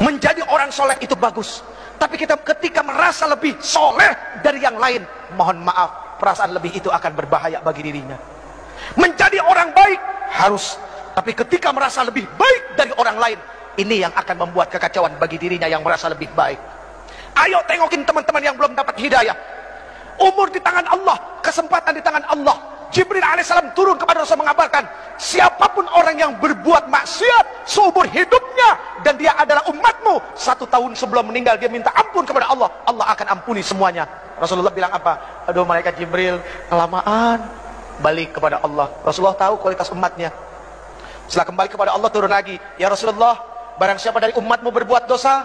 Menjadi orang soleh itu bagus, tapi kita ketika merasa lebih soleh dari yang lain, mohon maaf, perasaan lebih itu akan berbahaya bagi dirinya. Menjadi orang baik harus, tapi ketika merasa lebih baik dari orang lain, ini yang akan membuat kekacauan bagi dirinya yang merasa lebih baik. Ayo tengokin teman-teman yang belum dapat hidayah. Umur di tangan Allah, kesempatan di tangan Allah. Jibril alaihissalam turun kepada Rasul mengabarkan, siapapun orang yang berbuat maksiat seumur hidupnya dan dia adalah umatmu, 1 tahun sebelum meninggal dia minta ampun kepada Allah, Allah akan ampuni semuanya. Rasulullah bilang apa? Aduh malaikat Jibril, kelamaan. Balik kepada Allah. Rasulullah tahu kualitas umatnya. Setelah kembali kepada Allah turun lagi, ya Rasulullah, barang siapa dari umatmu berbuat dosa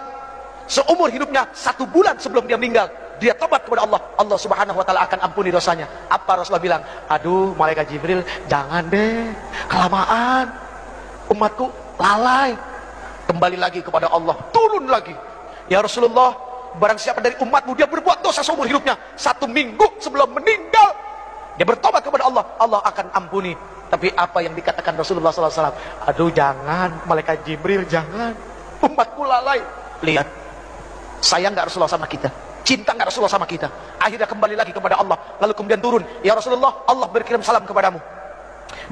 seumur hidupnya 1 bulan sebelum dia meninggal, dia tobat kepada Allah, Allah subhanahu wa ta'ala akan ampuni dosanya. Apa Rasulullah bilang? Aduh malaikat Jibril, jangan deh, kelamaan, umatku lalai. Kembali lagi kepada Allah, turun lagi, ya Rasulullah, barang siapa dari umatmu dia berbuat dosa seumur hidupnya 1 minggu sebelum meninggal, dia bertobat kepada Allah, Allah akan ampuni. Tapi apa yang dikatakan Rasulullah SAW? Aduh jangan malaikat Jibril, jangan, umatku lalai. Lihat, sayang gak Rasulullah sama kita? Cinta nggak Rasulullah sama kita? Akhirnya kembali lagi kepada Allah, lalu kemudian turun, ya Rasulullah, Allah berkirim salam kepadamu.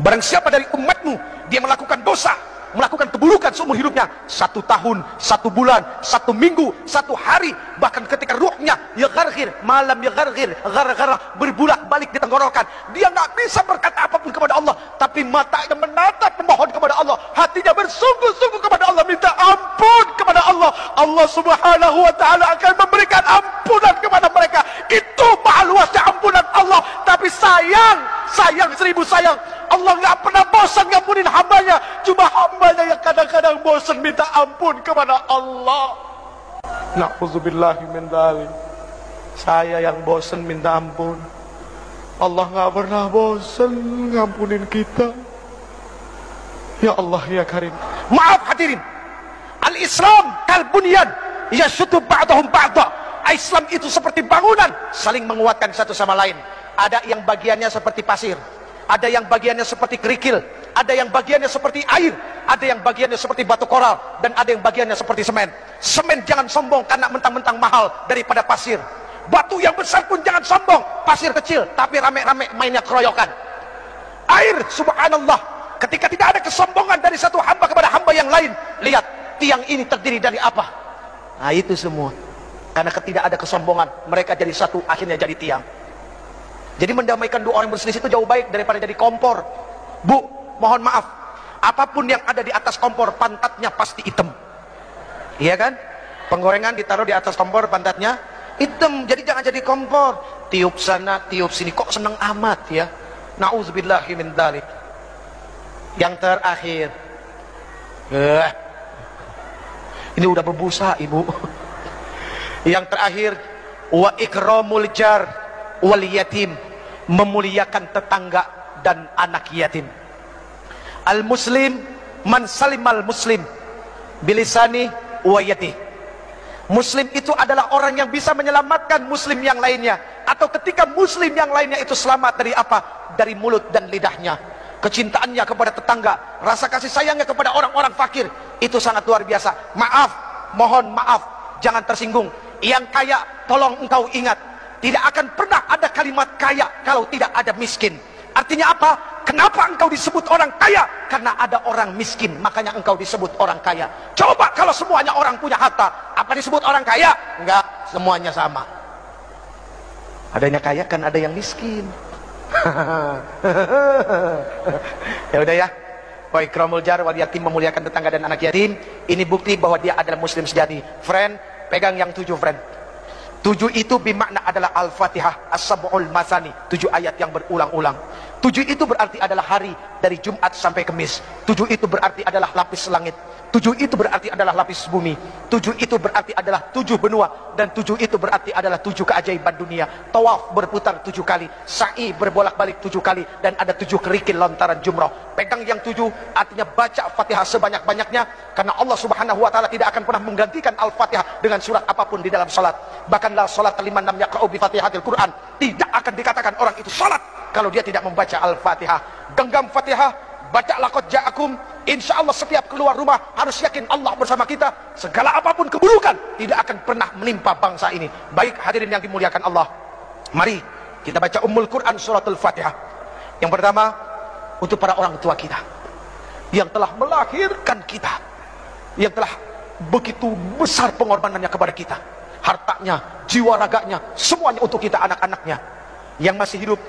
Barang siapa dari umatmu dia melakukan dosa, melakukan keburukan seumur hidupnya 1 tahun, 1 bulan, 1 minggu, 1 hari, bahkan ketika ruhnya ya gargir, malam ya gargir, gara-gara berbulak balik di tenggorokan, dia nggak bisa berkata apapun kepada Allah, tapi matanya menatap memohon kepada Allah, hatinya bersungguh-sungguh kepada Allah, minta ampun kepada Allah, Allah subhanahu wa ta'ala akan memberikan ampunan kepada mereka. Itu maha luasnya ampunan Allah. Tapi sayang 1000 sayang, Allah nggak pernah bosan ngampunin hambanya. Cuma hambanya yang kadang-kadang bosan minta ampun kepada Allah. Na'udzubillahi min dzalik. Saya yang bosan minta ampun, Allah nggak pernah bosan ngampunin kita. Ya Allah ya Karim. Maaf hadirin, al-Islam kalbunyan yashuddu ba'dahum ba'da. Islam itu seperti bangunan, saling menguatkan satu sama lain. Ada yang bagiannya seperti pasir, ada yang bagiannya seperti kerikil, ada yang bagiannya seperti air, ada yang bagiannya seperti batu koral, dan ada yang bagiannya seperti semen. Semen jangan sombong karena mentang-mentang mahal daripada pasir. Batu yang besar pun jangan sombong, pasir kecil tapi rame-rame mainnya keroyokan. Air, subhanallah, ketika tidak ada kesombongan dari satu hamba kepada hamba yang lain. Lihat, tiang ini terdiri dari apa? Nah itu semua karena tidak ada kesombongan, mereka jadi satu, akhirnya jadi tiang. Jadi mendamaikan 2 orang berselisih itu jauh baik daripada jadi kompor. Bu, mohon maaf, apapun yang ada di atas kompor, pantatnya pasti hitam. Iya kan? Penggorengan ditaruh di atas kompor, pantatnya hitam. Jadi jangan jadi kompor, tiup sana, tiup sini. Kok seneng amat ya? Na'udzubillahi min dzalik. Yang terakhir, ini udah berbusa ibu. Yang terakhir, wa ikramul jar wal yatim, memuliakan tetangga dan anak yatim. Al muslim man salimal muslim bilisani wa yati. Muslim itu adalah orang yang bisa menyelamatkan muslim yang lainnya, atau ketika muslim yang lainnya itu selamat dari apa? Dari mulut dan lidahnya. Kecintaannya kepada tetangga, rasa kasih sayangnya kepada orang-orang fakir, itu sangat luar biasa. Maaf, mohon maaf, jangan tersinggung. Yang kaya, tolong engkau ingat, tidak akan pernah ada kalimat kaya kalau tidak ada miskin. Artinya apa? Kenapa engkau disebut orang kaya? Karena ada orang miskin, makanya engkau disebut orang kaya. Coba kalau semuanya orang punya harta, apa disebut orang kaya? Enggak, semuanya sama. Adanya kaya kan ada yang miskin. Ya udah ya. Wa ikramul jar wal yatim, memuliakan tetangga dan anak yatim. Ini bukti bahwa dia adalah muslim sejati. Friend, pegang yang 7 friend. 7 itu bermakna adalah Al-Fatihah As-Sab'ul Masani, 7 ayat yang berulang-ulang. 7 itu berarti adalah hari dari Jumat sampai Kamis. 7 itu berarti adalah lapis langit. 7 itu berarti adalah lapis bumi. 7 itu berarti adalah 7 benua. Dan 7 itu berarti adalah 7 keajaiban dunia. Tawaf berputar 7 kali, sa'i berbolak-balik 7 kali, dan ada 7 kerikil lontaran jumrah. Pegang yang 7, artinya baca Fatihah sebanyak-banyaknya, karena Allah subhanahu wa ta'ala tidak akan pernah menggantikan Al-Fatihah dengan surat apapun di dalam salat. Bahkan la salat liman lam yaqra'u bi Fatihatil Quran, tidak akan dikatakan orang itu salat kalau dia tidak membaca Al-Fatihah. Genggam Fatihah, baca laqad ja'akum. Insya Allah setiap keluar rumah harus yakin Allah bersama kita. Segala apapun keburukan tidak akan pernah menimpa bangsa ini. Baik hadirin yang dimuliakan Allah, mari kita baca Ummul Quran suratul Fatihah. Yang pertama, untuk para orang tua kita yang telah melahirkan kita, yang telah begitu besar pengorbanannya kepada kita, hartanya, jiwa raganya, semuanya untuk kita, anak-anaknya yang masih hidup.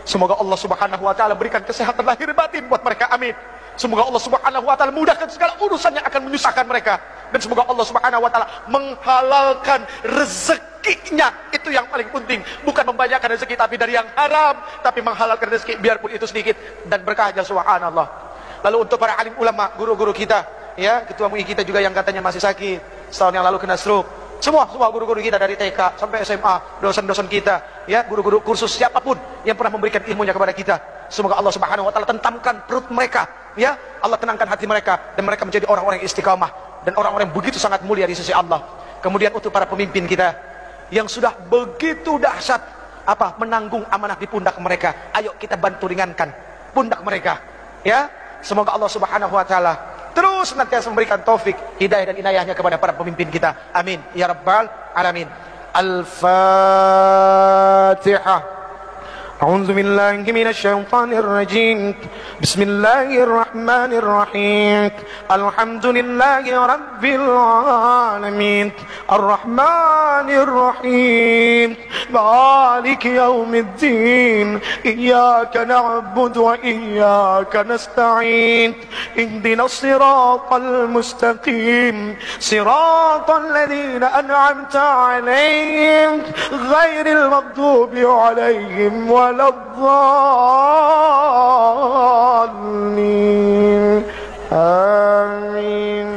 Semoga Allah Subhanahu wa taala berikan kesehatan lahir batin buat mereka, amin. Semoga Allah Subhanahu wa taala mudahkan segala urusan yang akan menyusahkan mereka, dan semoga Allah Subhanahu wa taala menghalalkan rezekinya. Itu yang paling penting, bukan membanyakan rezeki tapi dari yang haram, tapi menghalalkan rezeki biarpun itu sedikit dan berkahnya, subhanallah. Lalu untuk para alim ulama, guru-guru kita, ya, ketua MUI kita juga yang katanya masih sakit, setahun yang lalu kena stroke. Semua guru-guru kita dari TK sampai SMA, dosen-dosen kita, ya, guru-guru kursus, siapapun yang pernah memberikan ilmunya kepada kita, semoga Allah Subhanahu wa taala tentamkan perut mereka, ya, Allah tenangkan hati mereka, dan mereka menjadi orang-orang yang istiqamah dan orang-orang yang begitu sangat mulia di sisi Allah. Kemudian untuk para pemimpin kita yang sudah begitu dahsyat menanggung amanah di pundak mereka, ayo kita bantu ringankan pundak mereka, ya. Semoga Allah Subhanahu wa taala terus senantiasa memberikan taufik, hidayah dan inayahnya kepada para pemimpin kita, amin ya rabbal alamin. Al-Fatihah. أعوذ بالله من الشيطان الرجيم بسم الله الرحمن الرحيم الحمد لله رب العالمين الرحمن الرحيم مالك يوم الدين إياك نعبد وإياك نستعين اهدنا الصراط المستقيم صراط الذين أنعمت عليهم غير المغضوب عليهم ولا الضالين آمين.